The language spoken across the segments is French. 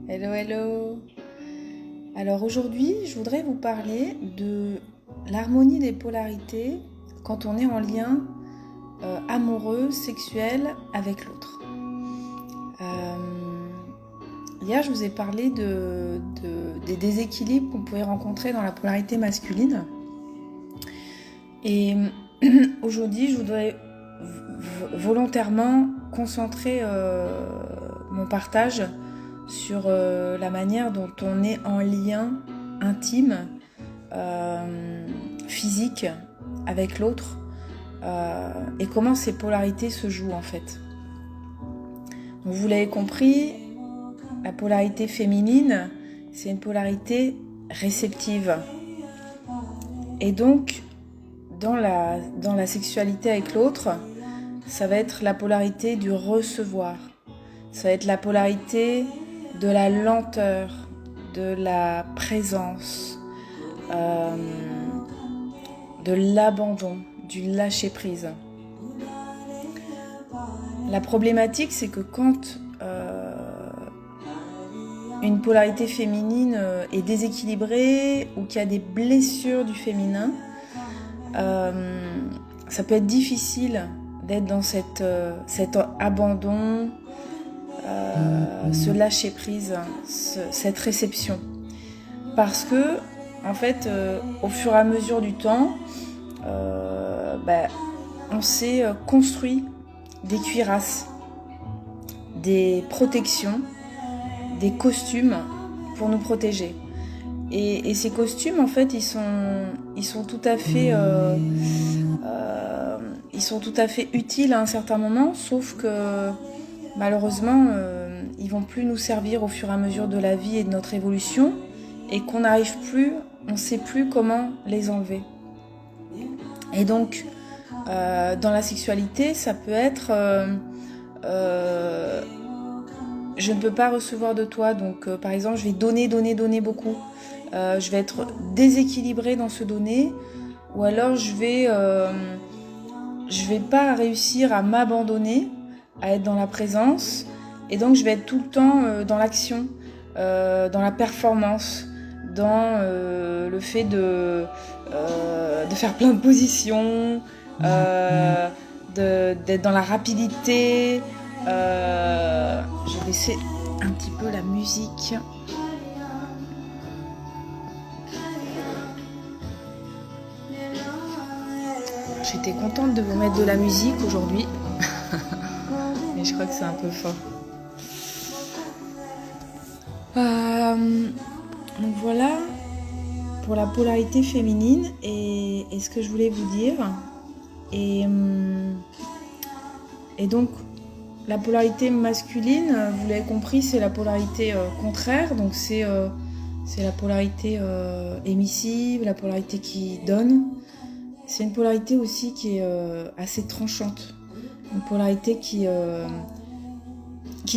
Hello, hello. Alors aujourd'hui, je voudrais vous parler de l'harmonie des polarités quand on est en lien amoureux, sexuel avec l'autre. Hier, je vous ai parlé des déséquilibres qu'on pouvait rencontrer dans la polarité masculine. Et aujourd'hui, je voudrais volontairement concentrer mon partage sur la manière dont on est en lien intime, physique avec l'autre et comment ces polarités se jouent en fait. Donc, vous l'avez compris, la polarité féminine, c'est une polarité réceptive. Et donc, dans la sexualité avec l'autre, ça va être la polarité du recevoir. Ça va être la polarité de la lenteur, de la présence, de l'abandon, du lâcher-prise. La problématique, c'est que quand une polarité féminine est déséquilibrée ou qu'il y a des blessures du féminin, ça peut être difficile d'être dans cet abandon, ce lâcher-prise, cette réception. Parce que, en fait, au fur et à mesure du temps, on s'est construit des cuirasses, des protections, des costumes pour nous protéger. Et ces costumes, en fait, ils sont tout à fait utiles à un certain moment, sauf que malheureusement, ils vont plus nous servir au fur et à mesure de la vie et de notre évolution, et qu'on n'arrive plus, on ne sait plus comment les enlever. Et donc, dans la sexualité, ça peut être je ne peux pas recevoir de toi, donc par exemple, je vais donner beaucoup. Je vais être déséquilibrée dans ce donner, ou alors je vais pas réussir à m'abandonner, à être dans la présence, et donc je vais être tout le temps dans l'action, dans la performance, dans le fait de faire plein de positions, d'être dans la rapidité. Je vais baisser un petit peu la musique. J'étais contente de vous mettre de la musique aujourd'hui, mais je crois que c'est un peu fort. Donc voilà pour la polarité féminine et ce que je voulais vous dire. Et donc la polarité masculine, vous l'avez compris, c'est la polarité contraire. Donc c'est la polarité émissive, la polarité qui donne. C'est une polarité aussi qui est assez tranchante. Une polarité qui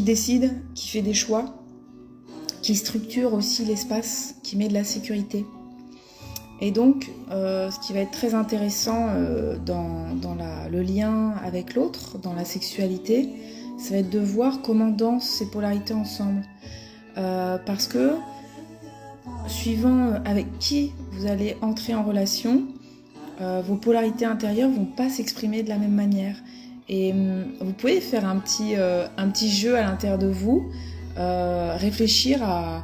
décide, qui fait des choix, qui structure aussi l'espace, qui met de la sécurité. Et donc, ce qui va être très intéressant dans le lien avec l'autre, dans la sexualité, ça va être de voir comment dansent ces polarités ensemble. Parce que, suivant avec qui vous allez entrer en relation, vos polarités intérieures ne vont pas s'exprimer de la même manière. Et vous pouvez faire un petit jeu à l'intérieur de vous, réfléchir à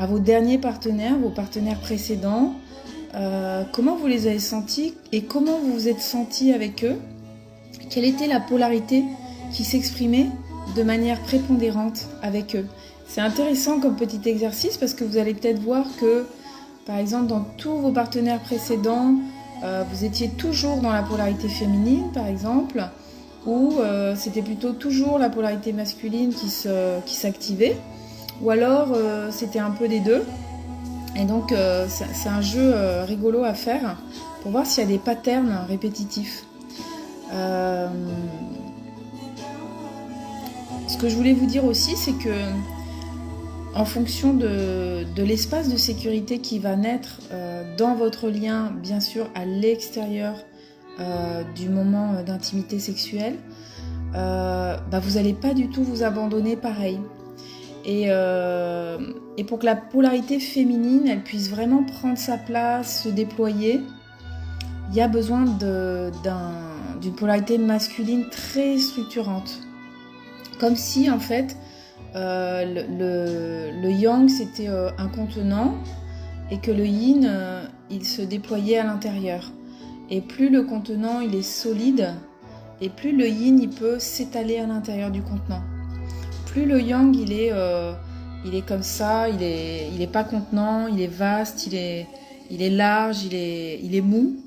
vos derniers partenaires, vos partenaires précédents, comment vous les avez sentis et comment vous vous êtes sentis avec eux, quelle était la polarité qui s'exprimait de manière prépondérante avec eux. C'est intéressant comme petit exercice parce que vous allez peut-être voir que, par exemple, dans tous vos partenaires précédents, vous étiez toujours dans la polarité féminine, par exemple, ou c'était plutôt toujours la polarité masculine qui s'activait, ou alors c'était un peu des deux. Et donc c'est un jeu rigolo à faire pour voir s'il y a des patterns répétitifs. Ce que je voulais vous dire aussi, c'est que en fonction de l'espace de sécurité qui va naître dans votre lien, bien sûr à l'extérieur du moment d'intimité sexuelle, vous n'allez pas du tout vous abandonner pareil. Et pour que la polarité féminine, elle puisse vraiment prendre sa place, se déployer, il y a besoin d'une polarité masculine très structurante. Comme si, en fait, le yang, c'était un contenant et que le yin, il se déployait à l'intérieur. Et plus le contenant, il est solide, et plus le yin, il peut s'étaler à l'intérieur du contenant. Plus le yang, il est comme ça, il est pas contenant, il est vaste, il est large, il est mou.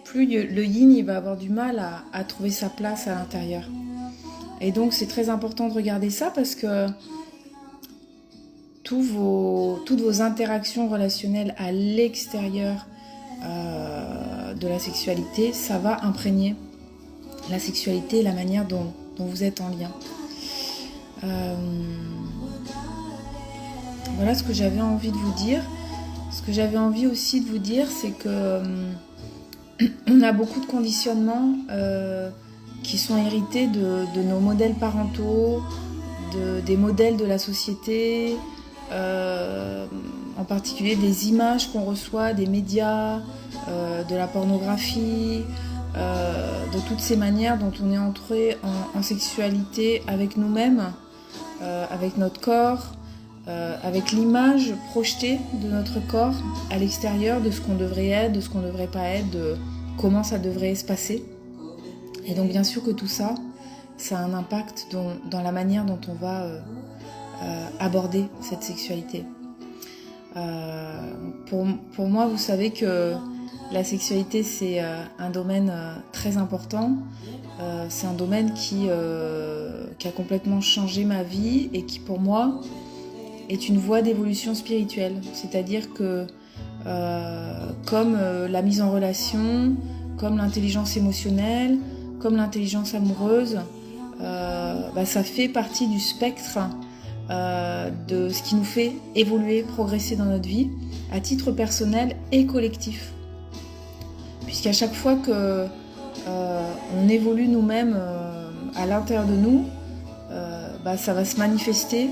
Plus le yin, il va avoir du mal à trouver sa place à l'intérieur. Et donc, c'est très important de regarder ça parce que toutes vos interactions relationnelles à l'extérieur de la sexualité, ça va imprégner la sexualité et la manière dont vous êtes en lien. Voilà ce que j'avais envie de vous dire. Ce que j'avais envie aussi de vous dire, c'est que on a beaucoup de conditionnements qui sont hérités de nos modèles parentaux, des modèles de la société, en particulier des images qu'on reçoit des médias, de la pornographie, de toutes ces manières dont on est entré en sexualité avec nous-mêmes, avec notre corps, avec l'image projetée de notre corps à l'extérieur, de ce qu'on devrait être, de ce qu'on ne devrait pas être, de comment ça devrait se passer. Et donc bien sûr que tout ça, ça a un impact dans la manière dont on va aborder cette sexualité. Pour moi, vous savez que la sexualité, c'est un domaine très important. C'est un domaine qui a complètement changé ma vie et qui, pour moi, est une voie d'évolution spirituelle. C'est-à-dire que, comme la mise en relation, comme l'intelligence émotionnelle, comme l'intelligence amoureuse, ça fait partie du spectre de ce qui nous fait évoluer, progresser dans notre vie, à titre personnel et collectif. Puisqu'à chaque fois que on évolue nous-mêmes à l'intérieur de nous, ça va se manifester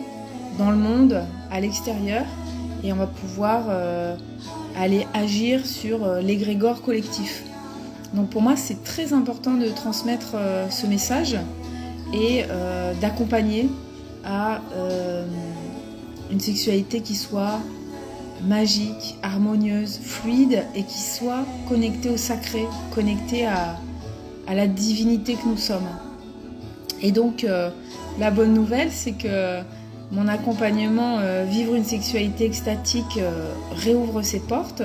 dans le monde, à l'extérieur, et on va pouvoir aller agir sur l'égrégore collectif. Donc pour moi, c'est très important de transmettre ce message et d'accompagner à une sexualité qui soit magique, harmonieuse, fluide et qui soit connectée au sacré, connectée à la divinité que nous sommes. Et donc, la bonne nouvelle, c'est que mon accompagnement Vivre une sexualité extatique réouvre ses portes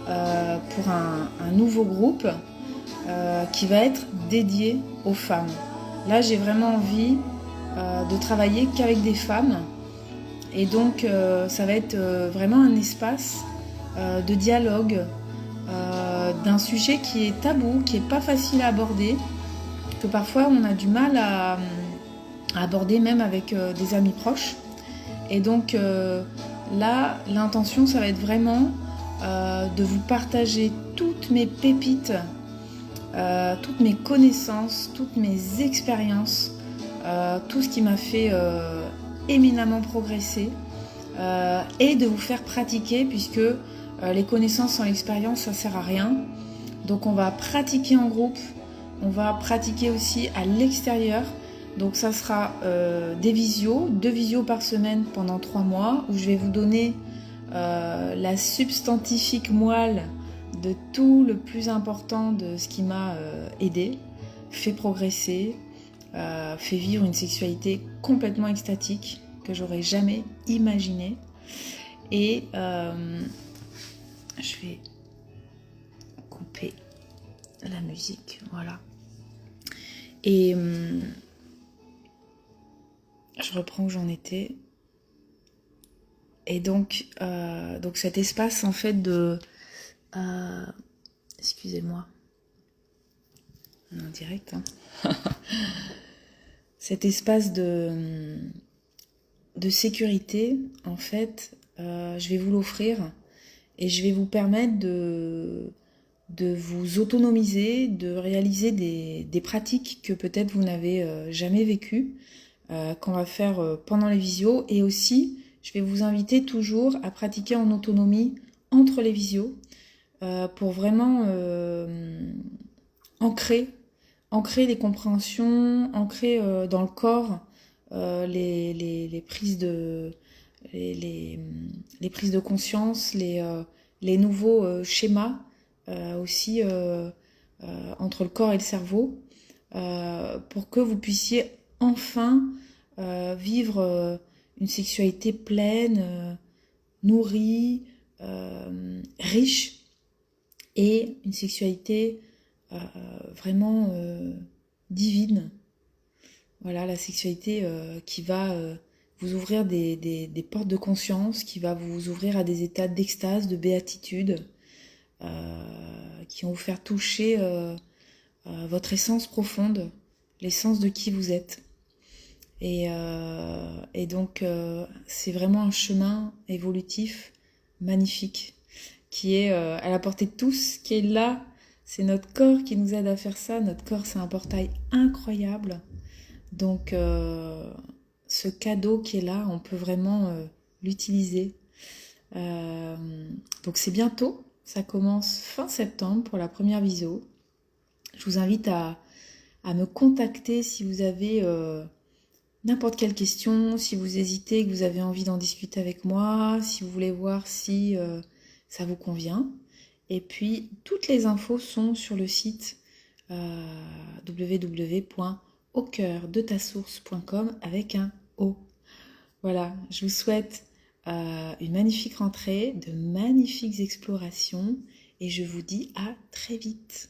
pour un nouveau groupe qui va être dédié aux femmes. Là, j'ai vraiment envie de travailler qu'avec des femmes. Et donc, ça va être vraiment un espace de dialogue d'un sujet qui est tabou, qui n'est pas facile à aborder, que parfois on a du mal à aborder même avec des amis proches. Et donc là, l'intention, ça va être vraiment de vous partager toutes mes pépites, toutes mes connaissances, toutes mes expériences, tout ce qui m'a fait éminemment progresser et de vous faire pratiquer, puisque les connaissances sans l'expérience, ça sert à rien. Donc on va pratiquer en groupe, on va pratiquer aussi à l'extérieur. Donc ça sera 2 visios par semaine pendant 3 mois, où je vais vous donner la substantifique moelle de tout le plus important de ce qui m'a aidé, fait progresser, fait vivre une sexualité complètement extatique que j'aurais jamais imaginé. Et je vais couper la musique, voilà. Et je reprends où j'en étais. Et donc cet espace en fait de excusez-moi, en direct, hein. Cet espace de sécurité, en fait, je vais vous l'offrir et je vais vous permettre de vous autonomiser, de réaliser des pratiques que peut-être vous n'avez jamais vécues, qu'on va faire pendant les visios. Et aussi, je vais vous inviter toujours à pratiquer en autonomie entre les visios pour vraiment ancrer les compréhensions, ancrer dans le corps les prises de les prises de conscience, les nouveaux schémas aussi entre le corps et le cerveau pour que vous puissiez enfin vivre une sexualité pleine, nourrie, riche et une sexualité vraiment divine. Voilà, la sexualité qui va vous ouvrir des portes de conscience, qui va vous ouvrir à des états d'extase, de béatitude, qui vont vous faire toucher votre essence profonde, l'essence de qui vous êtes. Et donc, c'est vraiment un chemin évolutif magnifique qui est à la portée de tous, qui est là. C'est notre corps qui nous aide à faire ça. Notre corps, c'est un portail incroyable. Donc, ce cadeau qui est là, on peut vraiment l'utiliser. Donc, c'est bientôt. Ça commence fin septembre pour la première visio. Je vous invite à me contacter si vous avez n'importe quelle question, si vous hésitez, que vous avez envie d'en discuter avec moi, si vous voulez voir si ça vous convient. Et puis, toutes les infos sont sur le site www.aucoeurdetasource.com avec un O. Voilà, je vous souhaite une magnifique rentrée, de magnifiques explorations et je vous dis à très vite.